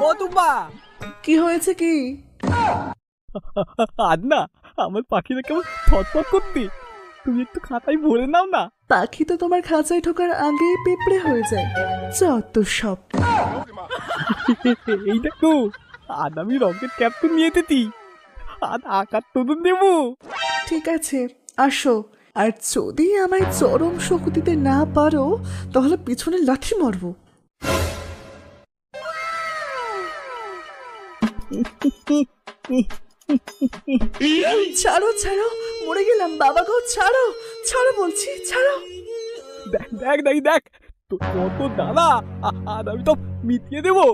ও টুম্পা, কি হয়েছে কি? আর না আমার পাখিটা কেমন থতথত করতে, তুমি একটু খাতায় ভরে নাও না। পাখি তো তোমার খাঁচায় ঢোকার আগেই পিঁপড়ে হয়ে যায়। যত সব। এই দেখো, আজ আমি রকেট ক্যাপ্টেন নিয়ে এসেছি, আজ আকার তদুন দেবো। ঠিক আছে, আসো। আর যদি আমায় চরম শোক দিতে না পারো তাহলে পিছনে লাঠি মারবো। ছাড়ো ছাড়ো, মরে গেলাম বাবা গো, ছাড়ো ছাড়ো বলছি, ছাড়ো। দেখ দেখ দেখ দেখ, তো কত দাদা, আর আমি তো মিটিয়ে দেবো।